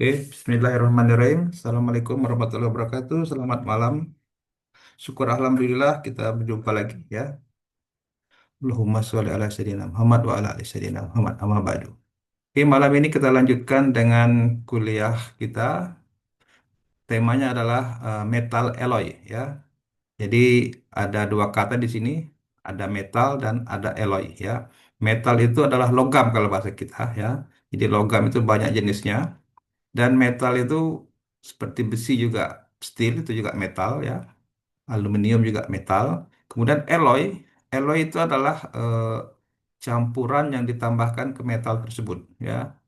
Oke, Bismillahirrahmanirrahim. Assalamualaikum warahmatullahi wabarakatuh. Selamat malam. Syukur Alhamdulillah kita berjumpa lagi ya. Allahumma sholli ala sayyidina Muhammad wa ala ali sayyidina Muhammad amma ba'du. Oke, malam ini kita lanjutkan dengan kuliah kita. Temanya adalah metal alloy ya. Jadi ada dua kata di sini, ada metal dan ada alloy ya. Metal itu adalah logam kalau bahasa kita ya. Jadi logam itu banyak jenisnya. Dan metal itu seperti besi juga, steel itu juga metal ya, aluminium juga metal. Kemudian alloy, alloy itu adalah campuran yang ditambahkan ke metal tersebut ya.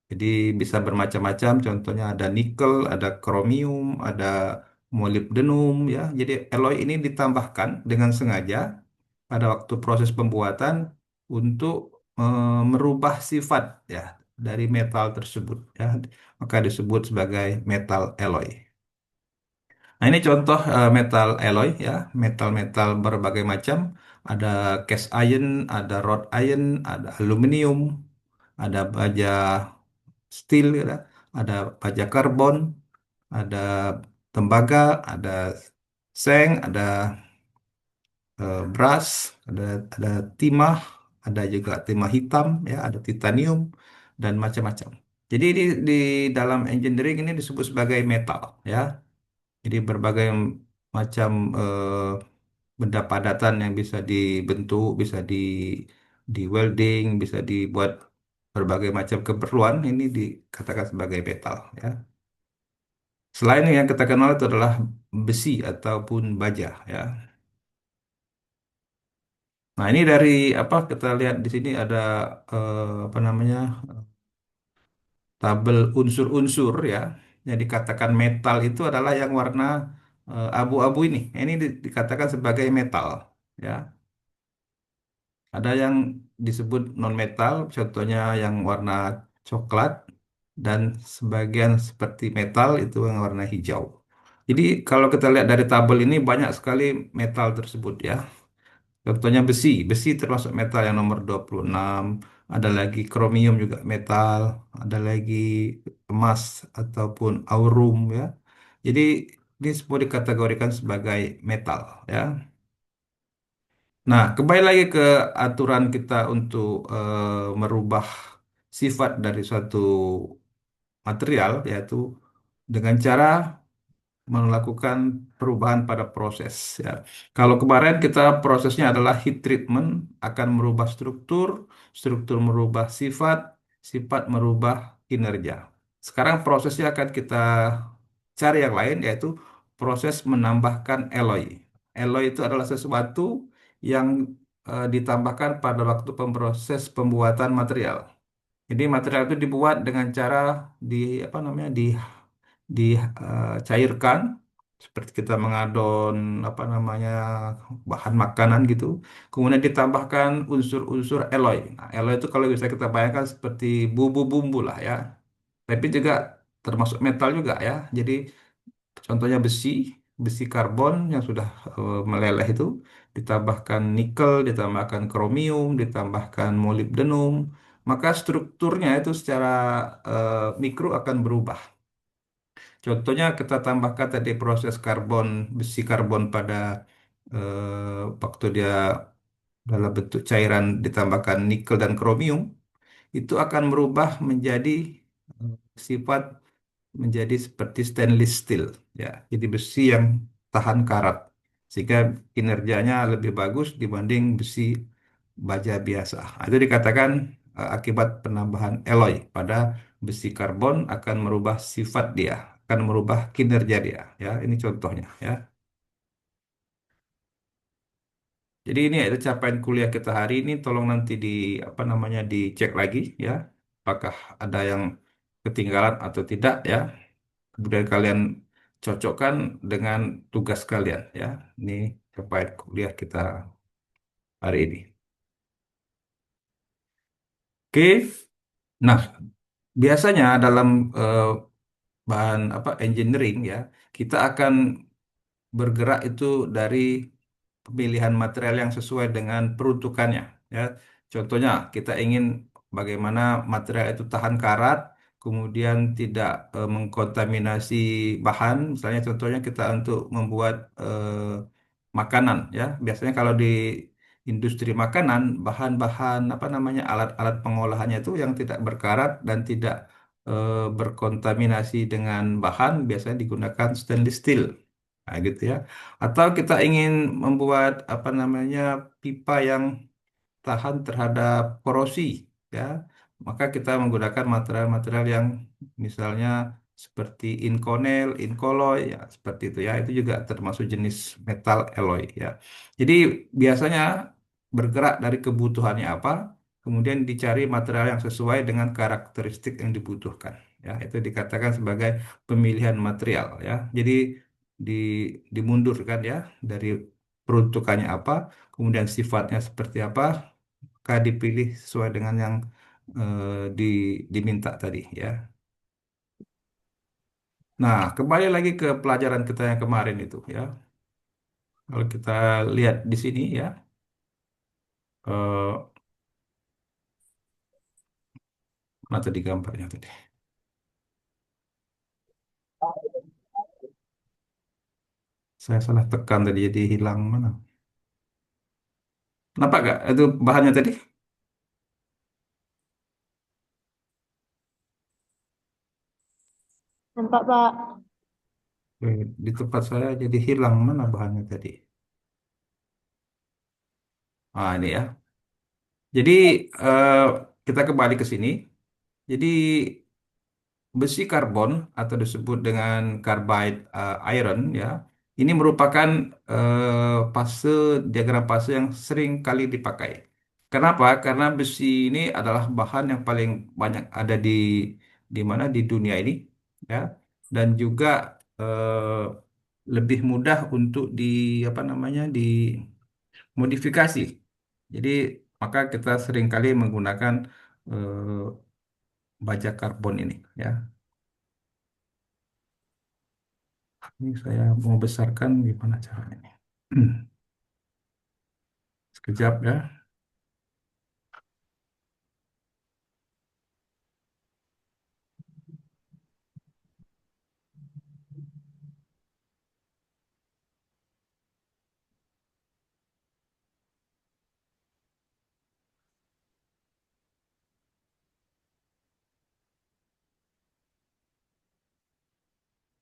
Jadi bisa bermacam-macam, contohnya ada nikel, ada kromium, ada molybdenum ya. Jadi alloy ini ditambahkan dengan sengaja pada waktu proses pembuatan untuk merubah sifat ya dari metal tersebut ya, maka disebut sebagai metal alloy. Nah, ini contoh metal alloy ya, metal-metal berbagai macam. Ada cast iron, ada wrought iron, ada aluminium, ada baja steel, ya, ada baja karbon, ada tembaga, ada seng, ada brass, ada timah, ada juga timah hitam, ya, ada titanium dan macam-macam. Jadi di dalam engineering ini disebut sebagai metal, ya. Jadi berbagai macam benda padatan yang bisa dibentuk, bisa di welding, bisa dibuat berbagai macam keperluan ini dikatakan sebagai metal, ya. Selain yang kita kenal itu adalah besi ataupun baja, ya. Nah, ini dari apa kita lihat di sini ada apa namanya tabel unsur-unsur ya. Yang dikatakan metal itu adalah yang warna abu-abu ini. Ini dikatakan sebagai metal ya. Ada yang disebut non-metal, contohnya yang warna coklat dan sebagian seperti metal itu yang warna hijau. Jadi kalau kita lihat dari tabel ini banyak sekali metal tersebut ya. Contohnya besi, besi termasuk metal yang nomor 26. Ada lagi kromium juga metal, ada lagi emas ataupun aurum ya. Jadi ini semua dikategorikan sebagai metal ya. Nah, kembali lagi ke aturan kita untuk merubah sifat dari suatu material, yaitu dengan cara melakukan perubahan pada proses ya. Kalau kemarin kita prosesnya adalah heat treatment akan merubah struktur, struktur merubah sifat, sifat merubah kinerja. Sekarang prosesnya akan kita cari yang lain yaitu proses menambahkan alloy. Alloy itu adalah sesuatu yang ditambahkan pada waktu pemproses pembuatan material. Jadi material itu dibuat dengan cara di apa namanya dicairkan seperti kita mengadon apa namanya bahan makanan gitu. Kemudian ditambahkan unsur-unsur alloy. Nah, alloy itu kalau bisa kita bayangkan seperti bumbu-bumbu lah ya. Tapi juga termasuk metal juga ya. Jadi contohnya besi, besi karbon yang sudah meleleh itu ditambahkan nikel, ditambahkan kromium, ditambahkan molybdenum, maka strukturnya itu secara mikro akan berubah. Contohnya kita tambahkan tadi proses karbon, besi karbon pada waktu dia dalam bentuk cairan ditambahkan nikel dan kromium, itu akan merubah menjadi sifat menjadi seperti stainless steel, ya. Jadi besi yang tahan karat, sehingga kinerjanya lebih bagus dibanding besi baja biasa. Nah, itu dikatakan akibat penambahan alloy pada besi karbon akan merubah sifat dia, akan merubah kinerja dia. Ya, ini contohnya. Ya, jadi ini adalah capaian kuliah kita hari ini. Tolong nanti di apa namanya dicek lagi, ya, apakah ada yang ketinggalan atau tidak, ya. Kemudian kalian cocokkan dengan tugas kalian, ya. Ini capaian kuliah kita hari ini. Oke. Nah, biasanya dalam eh, bahan apa engineering ya, kita akan bergerak itu dari pemilihan material yang sesuai dengan peruntukannya ya. Contohnya kita ingin bagaimana material itu tahan karat, kemudian tidak mengkontaminasi bahan. Misalnya contohnya kita untuk membuat makanan ya. Biasanya kalau di industri makanan, bahan-bahan apa namanya alat-alat pengolahannya itu yang tidak berkarat dan tidak berkontaminasi dengan bahan biasanya digunakan stainless steel. Nah, gitu ya. Atau kita ingin membuat apa namanya pipa yang tahan terhadap korosi ya, maka kita menggunakan material-material yang misalnya seperti inconel, incolloy ya seperti itu ya, itu juga termasuk jenis metal alloy ya. Jadi biasanya bergerak dari kebutuhannya apa, kemudian dicari material yang sesuai dengan karakteristik yang dibutuhkan ya, itu dikatakan sebagai pemilihan material ya. Jadi di dimundurkan ya dari peruntukannya apa, kemudian sifatnya seperti apa, maka dipilih sesuai dengan yang diminta tadi ya. Nah, kembali lagi ke pelajaran kita yang kemarin itu ya. Kalau kita lihat di sini ya, eh, mana tadi gambarnya tadi? Saya salah tekan tadi jadi hilang mana? Nampak gak itu bahannya tadi? Nampak, Pak. Di tempat saya jadi hilang mana bahannya tadi? Ah ini ya. Jadi eh, kita kembali ke sini. Jadi besi karbon atau disebut dengan carbide iron ya. Ini merupakan fase diagram fase yang sering kali dipakai. Kenapa? Karena besi ini adalah bahan yang paling banyak ada di mana di dunia ini ya, dan juga lebih mudah untuk di apa namanya dimodifikasi. Jadi maka kita sering kali menggunakan baja karbon ini ya. Ini saya mau besarkan gimana caranya? Sekejap ya.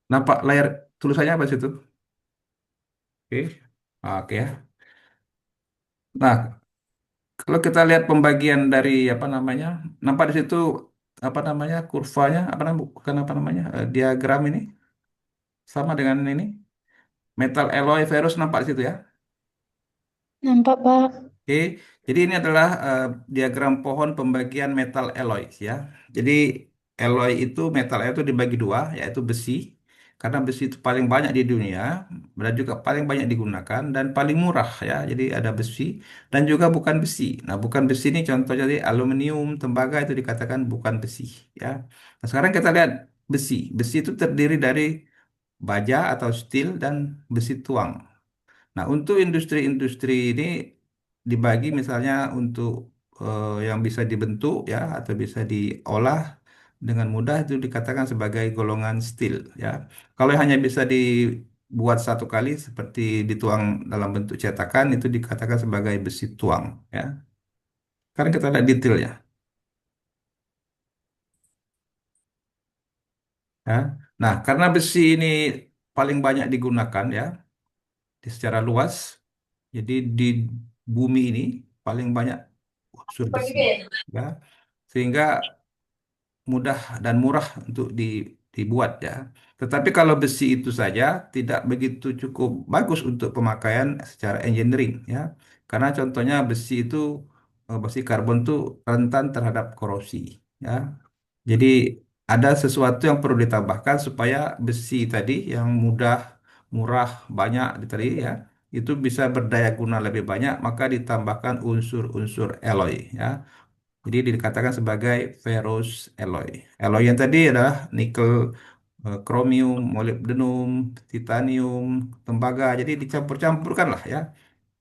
Nampak layar tulisannya apa situ? Oke. Oke ya. Nah, kalau kita lihat pembagian dari apa namanya, nampak di situ apa namanya kurvanya, apa namanya bukan apa namanya diagram ini sama dengan ini metal alloy ferrous nampak di situ ya. Nampak, Pak. Oke, jadi ini adalah diagram pohon pembagian metal alloy ya. Jadi alloy itu metal alloy itu dibagi dua, yaitu besi. Karena besi itu paling banyak di dunia dan juga paling banyak digunakan dan paling murah ya. Jadi ada besi dan juga bukan besi. Nah, bukan besi ini contoh jadi aluminium, tembaga itu dikatakan bukan besi ya. Nah, sekarang kita lihat besi. Besi itu terdiri dari baja atau steel dan besi tuang. Nah, untuk industri-industri ini dibagi misalnya untuk yang bisa dibentuk ya atau bisa diolah dengan mudah itu dikatakan sebagai golongan steel ya. Kalau yang hanya bisa dibuat satu kali seperti dituang dalam bentuk cetakan itu dikatakan sebagai besi tuang ya. Sekarang kita lihat detailnya ya. Nah, karena besi ini paling banyak digunakan ya secara luas, jadi di bumi ini paling banyak unsur besi ya, sehingga mudah dan murah untuk dibuat ya. Tetapi kalau besi itu saja tidak begitu cukup bagus untuk pemakaian secara engineering ya. Karena contohnya besi itu besi karbon itu rentan terhadap korosi ya. Jadi ada sesuatu yang perlu ditambahkan supaya besi tadi yang mudah, murah, banyak tadi ya, itu bisa berdaya guna lebih banyak, maka ditambahkan unsur-unsur alloy ya. Jadi dikatakan sebagai ferrous alloy. Alloy yang tadi adalah nikel, kromium, molybdenum, titanium, tembaga. Jadi dicampur-campurkan lah ya.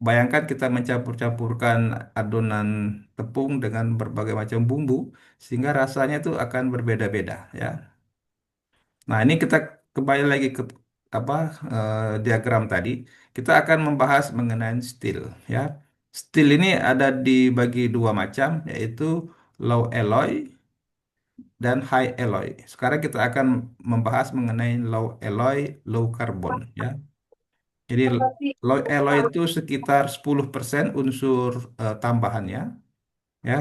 bayangkan kita mencampur-campurkan adonan tepung dengan berbagai macam bumbu, sehingga rasanya itu akan berbeda-beda, ya. Nah, ini kita kembali lagi ke apa diagram tadi. Kita akan membahas mengenai steel, ya. Steel ini ada dibagi dua macam, yaitu low alloy dan high alloy. Sekarang kita akan membahas mengenai low alloy, low carbon, ya. Jadi low alloy itu sekitar 10% unsur tambahannya, ya.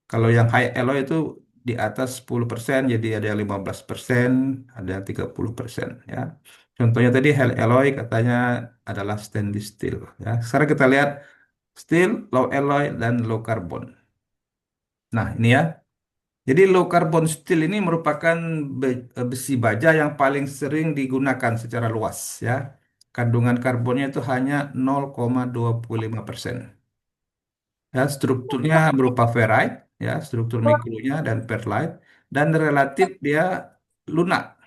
Kalau yang high alloy itu di atas 10%, jadi ada yang 15%, ada yang 30%, ya. Contohnya tadi high alloy katanya adalah stainless steel, ya. Sekarang kita lihat steel, low alloy, dan low carbon. Nah, ini ya. Jadi low carbon steel ini merupakan besi baja yang paling sering digunakan secara luas, ya. Kandungan karbonnya itu hanya 0,25%. Ya, strukturnya berupa ferrite, ya, struktur mikronya dan perlite, dan relatif dia lunak.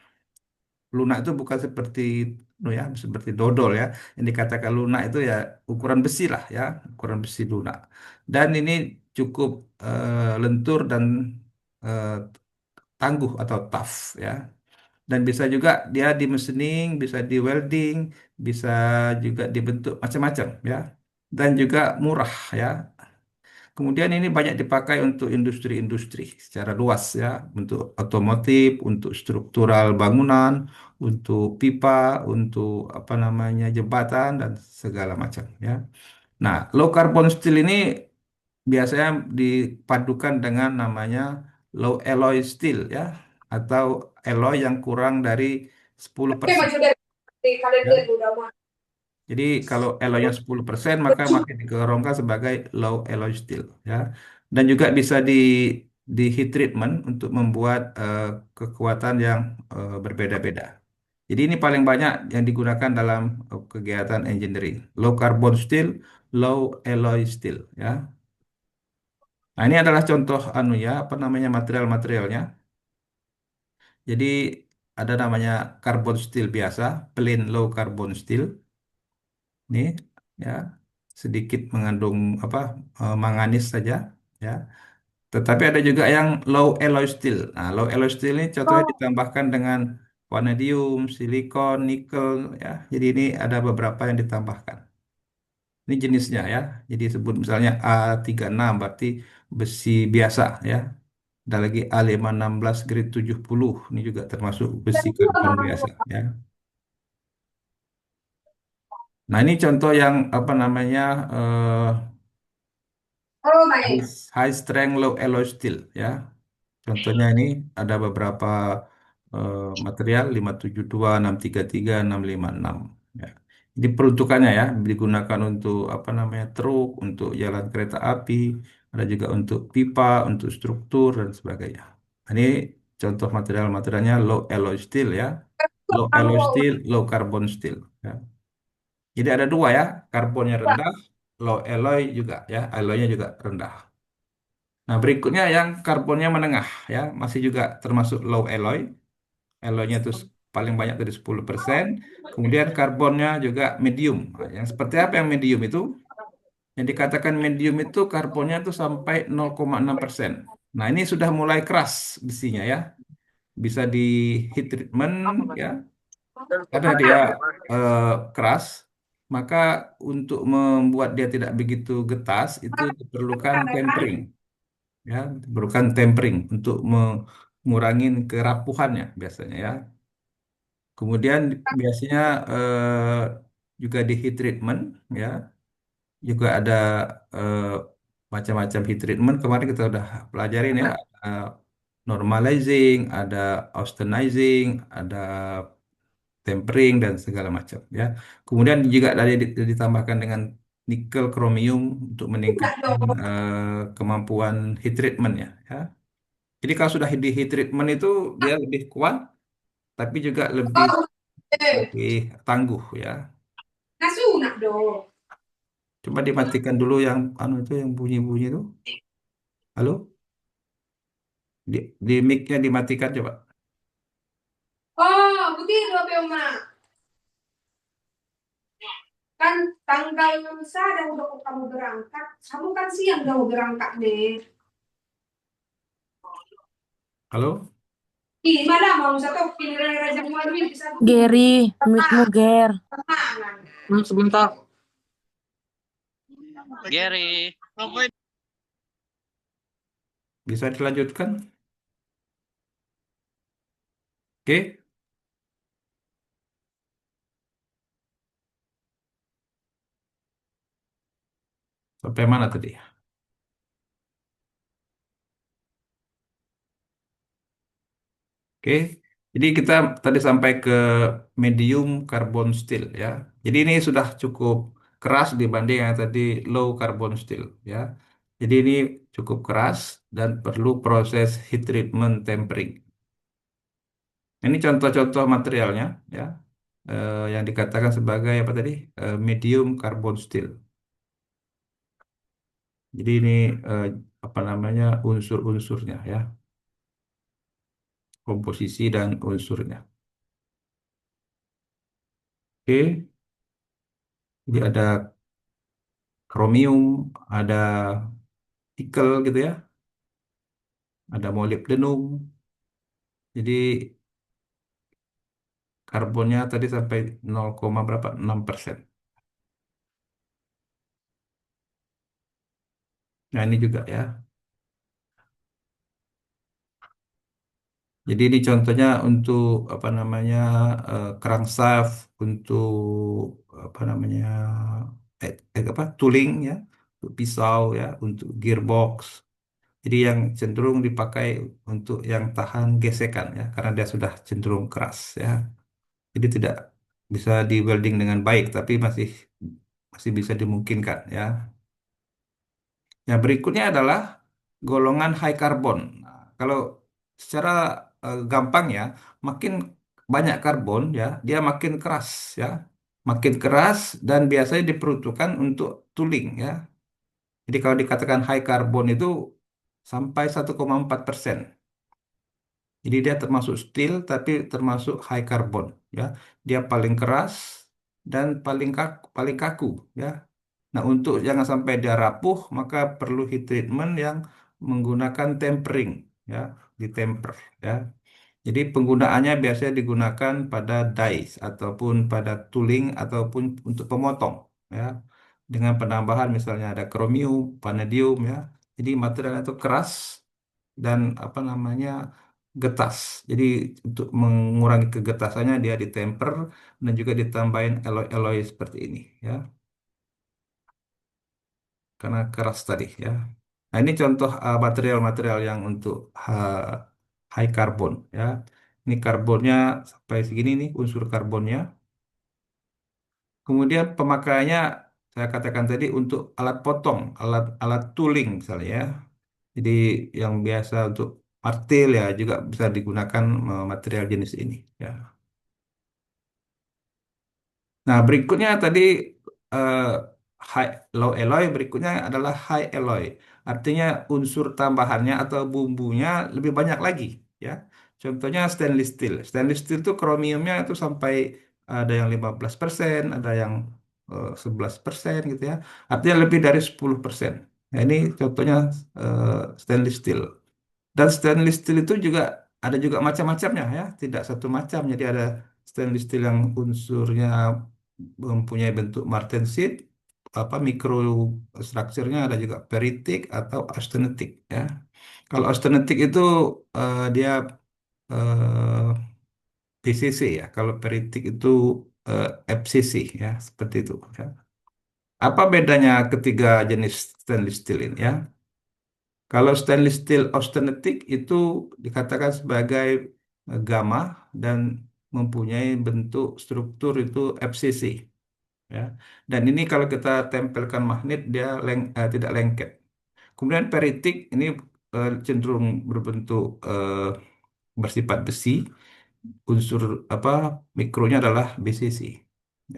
Lunak itu bukan seperti ya, seperti dodol, ya. Yang dikatakan lunak itu ya ukuran besi lah, ya, ukuran besi lunak. Dan ini cukup lentur dan eh, tangguh atau tough, ya. Dan bisa juga dia di mesening, bisa di welding, bisa juga dibentuk macam-macam, ya. Dan juga murah, ya. Kemudian ini banyak dipakai untuk industri-industri secara luas, ya, untuk otomotif, untuk struktural bangunan, untuk pipa, untuk apa namanya jembatan dan segala macam, ya. Nah, low carbon steel ini biasanya dipadukan dengan namanya low alloy steel, ya, atau alloy yang kurang dari 10%. Ya. Jadi kalau alloynya 10%, maka masih digolongkan sebagai low alloy steel, ya. Dan juga bisa di heat treatment untuk membuat kekuatan yang berbeda-beda. Jadi ini paling banyak yang digunakan dalam kegiatan engineering. Low carbon steel, low alloy steel, ya. Nah, ini adalah contoh anu ya, apa namanya material-materialnya. Jadi ada namanya carbon steel biasa, plain low carbon steel. Nih, ya, sedikit mengandung apa manganis saja, ya. Tetapi ada juga yang low alloy steel. Nah, low alloy steel ini contohnya ditambahkan dengan vanadium, silikon, nikel, ya. Jadi ini ada beberapa yang ditambahkan. Ini jenisnya, ya. Jadi sebut misalnya A36 berarti besi biasa, ya. Ada lagi A516 grade 70. Ini juga termasuk besi karbon biasa, ya. Nah, ini contoh yang apa namanya high strength low alloy steel, ya. Contohnya ini ada beberapa material 572, 633, 656, ya. Ini peruntukannya, ya, digunakan untuk apa namanya truk, untuk jalan kereta api, ada juga untuk pipa, untuk struktur dan sebagainya. Ini contoh material-materialnya low alloy steel, ya. Low alloy steel, low carbon steel, ya. Jadi ada dua, ya, karbonnya rendah, low alloy juga, ya, alloynya juga rendah. Nah, berikutnya yang karbonnya menengah, ya, masih juga termasuk low alloy. Alloynya itu paling banyak dari 10%. Kemudian karbonnya juga medium. Nah, yang seperti apa yang medium itu? Yang dikatakan medium itu karbonnya itu sampai 0,6%. Nah, ini sudah mulai keras besinya, ya. Bisa di heat treatment, ya. Karena dia eh, keras, maka untuk membuat dia tidak begitu getas itu diperlukan tempering, ya, diperlukan tempering untuk mengurangi kerapuhannya biasanya, ya. Kemudian biasanya juga di heat treatment, ya, juga ada eh, macam-macam heat treatment. Kemarin kita udah pelajarin, ya, ada normalizing, ada austenizing, ada tempering dan segala macam, ya. Kemudian juga ada ditambahkan dengan nikel kromium untuk meningkatkan kemampuan heat treatment-nya, ya. Jadi kalau sudah di heat treatment itu dia lebih kuat, tapi juga lebih tangguh, ya. Coba dimatikan dulu yang anu itu yang bunyi-bunyi itu. Halo? Di mic-nya dimatikan coba. Oh, putih dua peuma. Kan tanggal saya udah kamu berangkat, kamu kan siang udah mau berangkat nih. Halo? Gimana mau satu pilihan Raja Muarwin bisa dulu. Gary, mic-mu Ger. Tenang. Sebentar. Gary. Bisa dilanjutkan? Oke, sampai mana tadi? Oke, jadi kita tadi sampai ke medium carbon steel ya. Jadi ini sudah cukup keras dibanding yang tadi low carbon steel ya. Jadi ini cukup keras dan perlu proses heat treatment tempering. Ini contoh-contoh materialnya ya, yang dikatakan sebagai apa tadi? Medium carbon steel. Jadi ini eh, apa namanya unsur-unsurnya ya, komposisi dan unsurnya. Oke, jadi ada kromium, ada nikel gitu ya, ada molybdenum. Jadi karbonnya tadi sampai 0, berapa? 6%. Nah, ini juga ya. Jadi ini contohnya untuk apa namanya crankshaft, untuk apa namanya tooling ya, untuk pisau ya, untuk gearbox. Jadi yang cenderung dipakai untuk yang tahan gesekan ya, karena dia sudah cenderung keras ya. Jadi tidak bisa di welding dengan baik, tapi masih masih bisa dimungkinkan ya. Yang berikutnya adalah golongan high carbon. Nah, kalau secara gampang ya, makin banyak karbon ya, dia makin keras ya, makin keras dan biasanya diperuntukkan untuk tooling ya. Jadi kalau dikatakan high carbon itu sampai 1,4%. Jadi dia termasuk steel tapi termasuk high carbon ya. Dia paling keras dan paling kaku ya. Nah, untuk jangan sampai dia rapuh, maka perlu heat treatment yang menggunakan tempering ya, ditemper ya. Jadi penggunaannya biasanya digunakan pada dies ataupun pada tooling ataupun untuk pemotong ya. Dengan penambahan misalnya ada kromium, vanadium ya. Jadi material itu keras dan apa namanya getas. Jadi untuk mengurangi kegetasannya dia ditemper dan juga ditambahin alloy-alloy seperti ini ya. Karena keras tadi ya. Nah, ini contoh material-material yang untuk high carbon ya. Ini karbonnya sampai segini nih unsur karbonnya. Kemudian pemakaiannya saya katakan tadi untuk alat potong, alat tooling misalnya ya. Jadi yang biasa untuk martil ya juga bisa digunakan material jenis ini ya. Nah, berikutnya tadi eh, high low alloy, berikutnya adalah high alloy. Artinya unsur tambahannya atau bumbunya lebih banyak lagi, ya. Contohnya stainless steel. Stainless steel itu kromiumnya itu sampai ada yang 15%, ada yang 11% gitu ya. Artinya lebih dari 10%. Nah, ini contohnya stainless steel. Dan stainless steel itu juga ada juga macam-macamnya ya, tidak satu macam. Jadi ada stainless steel yang unsurnya mempunyai bentuk martensit, apa mikrostrukturnya ada juga peritik atau austenitic ya. Kalau austenitic itu dia eh, PCC ya. Kalau peritik itu FCC ya, seperti itu ya. Apa bedanya ketiga jenis stainless steel ini ya? Kalau stainless steel austenitic itu dikatakan sebagai gamma dan mempunyai bentuk struktur itu FCC ya. Dan ini kalau kita tempelkan magnet dia tidak lengket. Kemudian peritik ini cenderung berbentuk bersifat besi, unsur apa mikronya adalah BCC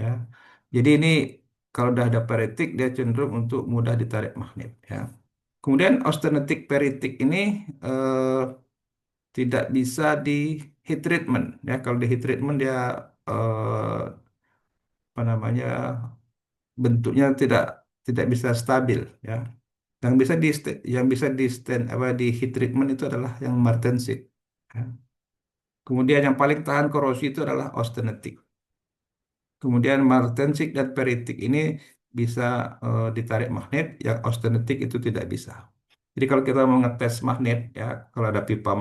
ya. Jadi ini kalau udah ada peritik dia cenderung untuk mudah ditarik magnet ya. Kemudian austenitic peritik ini eh, tidak bisa di heat treatment ya. Kalau di heat treatment dia apa namanya bentuknya tidak bisa stabil ya. Yang bisa di stand apa di heat treatment itu adalah yang martensit. Ya. Kemudian yang paling tahan korosi itu adalah austenitic. Kemudian martensik dan peritik ini bisa ditarik magnet, yang austenitic itu tidak bisa. Jadi kalau kita mau ngetes magnet ya, kalau ada pipa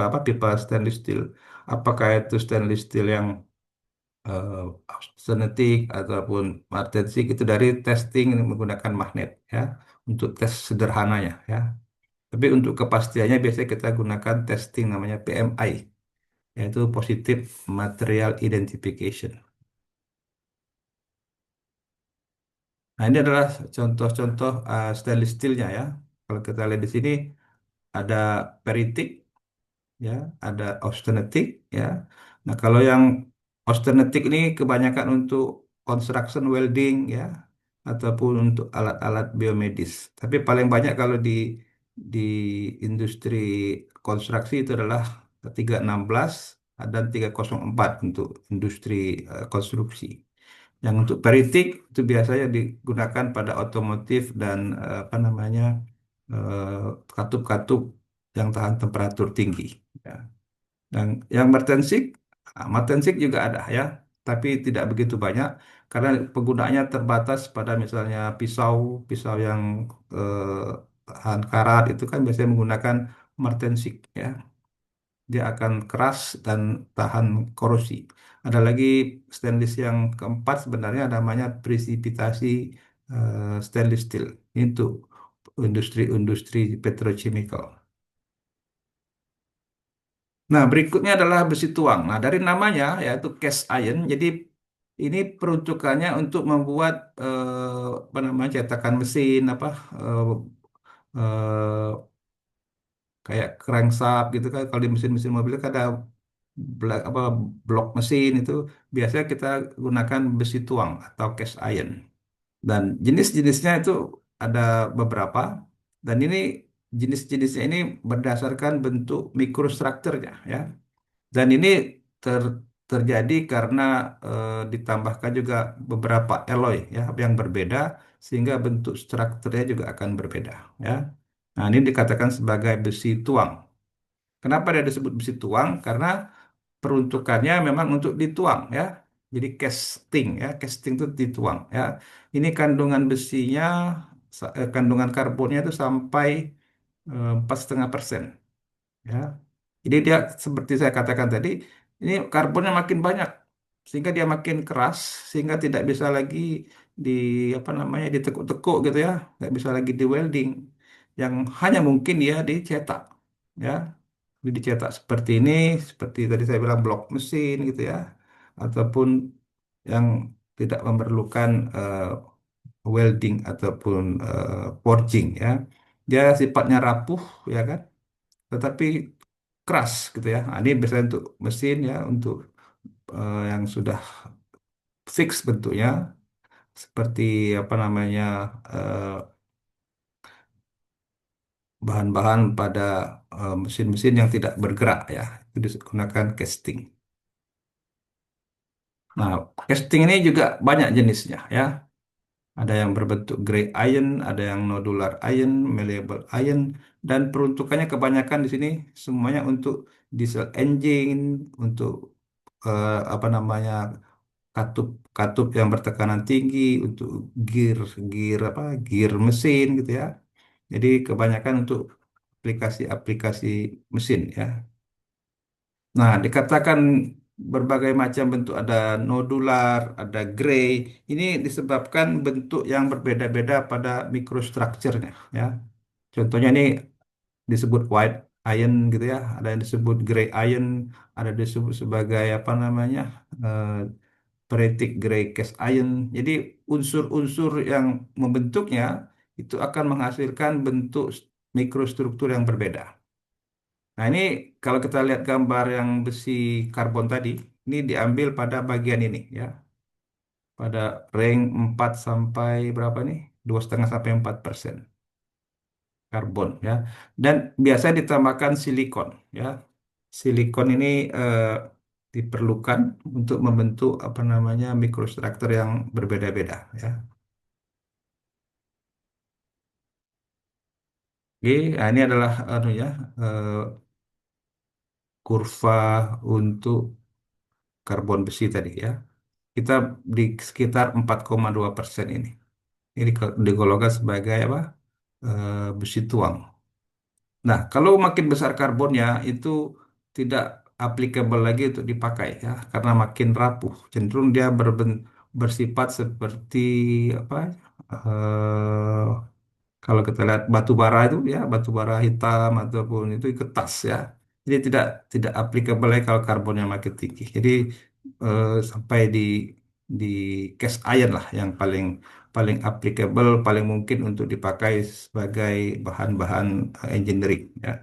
apa pipa stainless steel, apakah itu stainless steel yang eh, austenitic ataupun martensik itu dari testing menggunakan magnet ya untuk tes sederhananya ya. Tapi untuk kepastiannya biasanya kita gunakan testing namanya PMI, yaitu Positive Material Identification. Nah, ini adalah contoh-contoh stainless steelnya ya. Kalau kita lihat di sini ada peritik ya, ada austenitic ya. Nah, kalau yang austenitic ini kebanyakan untuk construction welding ya, ataupun untuk alat-alat biomedis. Tapi paling banyak kalau di industri konstruksi itu adalah 316 dan 304 untuk industri konstruksi. Yang untuk peritik itu biasanya digunakan pada otomotif dan apa namanya katup-katup yang tahan temperatur tinggi. Ya. Dan yang martensik juga ada ya, tapi tidak begitu banyak karena penggunaannya terbatas pada misalnya pisau, pisau yang tahan karat itu kan biasanya menggunakan martensik ya. Dia akan keras dan tahan korosi. Ada lagi stainless yang keempat sebenarnya namanya presipitasi stainless steel. Itu industri-industri petrochemical. Nah, berikutnya adalah besi tuang. Nah, dari namanya yaitu cast iron, jadi ini peruntukannya untuk membuat apa namanya cetakan mesin apa eh, eh, kayak crankshaft gitu kan. Kalau di mesin-mesin mobil kan ada apa blok mesin itu biasanya kita gunakan besi tuang atau cast iron. Dan jenis-jenisnya itu ada beberapa. Dan ini jenis-jenisnya ini berdasarkan bentuk mikrostrukturnya ya. Dan ini terjadi karena ditambahkan juga beberapa alloy ya yang berbeda sehingga bentuk strukturnya juga akan berbeda ya. Nah, ini dikatakan sebagai besi tuang. Kenapa dia disebut besi tuang? Karena peruntukannya memang untuk dituang ya. Jadi casting ya, casting itu dituang ya. Ini kandungan besinya, kandungan karbonnya itu sampai 4,5% ya. Jadi dia seperti saya katakan tadi, ini karbonnya makin banyak sehingga dia makin keras sehingga tidak bisa lagi di apa namanya ditekuk-tekuk gitu ya, nggak bisa lagi di welding. Yang hanya mungkin dia dicetak ya. Jadi dicetak seperti ini, seperti tadi saya bilang blok mesin gitu ya, ataupun yang tidak memerlukan welding ataupun forging ya. Dia sifatnya rapuh ya kan, tetapi keras gitu ya. Nah, ini biasanya untuk mesin ya, untuk yang sudah fix bentuknya, seperti apa namanya eh, bahan-bahan pada mesin-mesin yang tidak bergerak ya, itu digunakan casting. Nah, casting ini juga banyak jenisnya ya. Ada yang berbentuk gray iron, ada yang nodular iron, malleable iron, dan peruntukannya kebanyakan di sini semuanya untuk diesel engine, untuk apa namanya katup-katup yang bertekanan tinggi, untuk gear gear apa gear mesin gitu ya. Jadi kebanyakan untuk aplikasi-aplikasi mesin ya. Nah, dikatakan berbagai macam bentuk, ada nodular, ada gray. Ini disebabkan bentuk yang berbeda-beda pada mikrostrukturnya ya. Contohnya ini disebut white iron gitu ya, ada yang disebut gray iron, ada disebut sebagai apa namanya eh, peritic gray cast iron. Jadi unsur-unsur yang membentuknya itu akan menghasilkan bentuk mikrostruktur yang berbeda. Nah, ini kalau kita lihat gambar yang besi karbon tadi, ini diambil pada bagian ini ya, pada rank 4 sampai berapa nih? 2,5 sampai 4% karbon ya. Dan biasanya ditambahkan silikon ya. Silikon ini diperlukan untuk membentuk apa namanya mikrostruktur yang berbeda-beda ya. Nah, ini adalah anu ya, eh, kurva untuk karbon besi tadi ya. Kita di sekitar 4,2% ini. Ini digolongkan sebagai apa? Besi tuang. Nah, kalau makin besar karbonnya itu tidak applicable lagi untuk dipakai ya, karena makin rapuh. Cenderung dia bersifat seperti apa? eh, Kalau kita lihat batu bara itu ya, batu bara hitam ataupun itu kertas ya. Jadi tidak applicable lagi kalau karbonnya makin tinggi. Jadi sampai di cast iron lah yang paling paling applicable, paling mungkin untuk dipakai sebagai bahan-bahan engineering ya.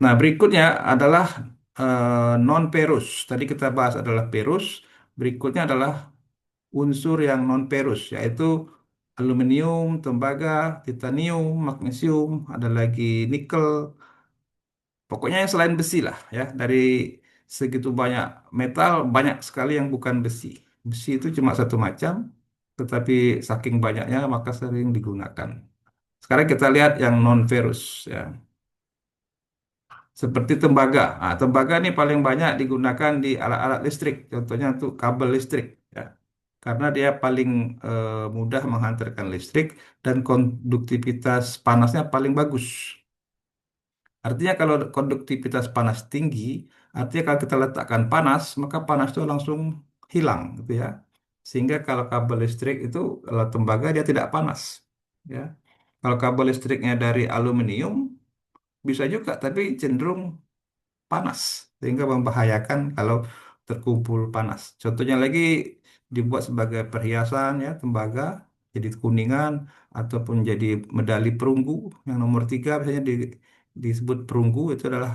Nah, berikutnya adalah non ferrous. Tadi kita bahas adalah ferrous. Berikutnya adalah unsur yang non ferrous, yaitu aluminium, tembaga, titanium, magnesium, ada lagi nikel. Pokoknya yang selain besi lah ya. Dari segitu banyak metal, banyak sekali yang bukan besi. Besi itu cuma satu macam, tetapi saking banyaknya maka sering digunakan. Sekarang kita lihat yang non ferrous ya. Seperti tembaga. Nah, tembaga ini paling banyak digunakan di alat-alat listrik, contohnya untuk kabel listrik, ya. Karena dia paling mudah menghantarkan listrik dan konduktivitas panasnya paling bagus. Artinya kalau konduktivitas panas tinggi, artinya kalau kita letakkan panas, maka panas itu langsung hilang, gitu ya. Sehingga kalau kabel listrik itu, kalau tembaga dia tidak panas, ya. Kalau kabel listriknya dari aluminium, bisa juga, tapi cenderung panas sehingga membahayakan kalau terkumpul panas. Contohnya lagi dibuat sebagai perhiasan ya tembaga jadi kuningan ataupun jadi medali perunggu yang nomor 3 biasanya disebut perunggu itu adalah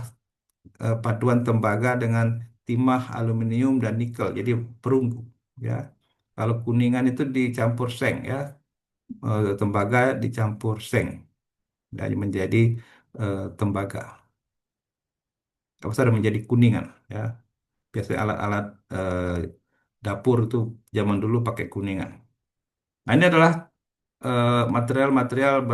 paduan tembaga dengan timah aluminium dan nikel jadi perunggu ya. Kalau kuningan itu dicampur seng ya, tembaga dicampur seng dan menjadi tembaga. Apa saja menjadi kuningan ya. Biasanya alat-alat dapur itu zaman dulu pakai kuningan. Nah, ini adalah material-material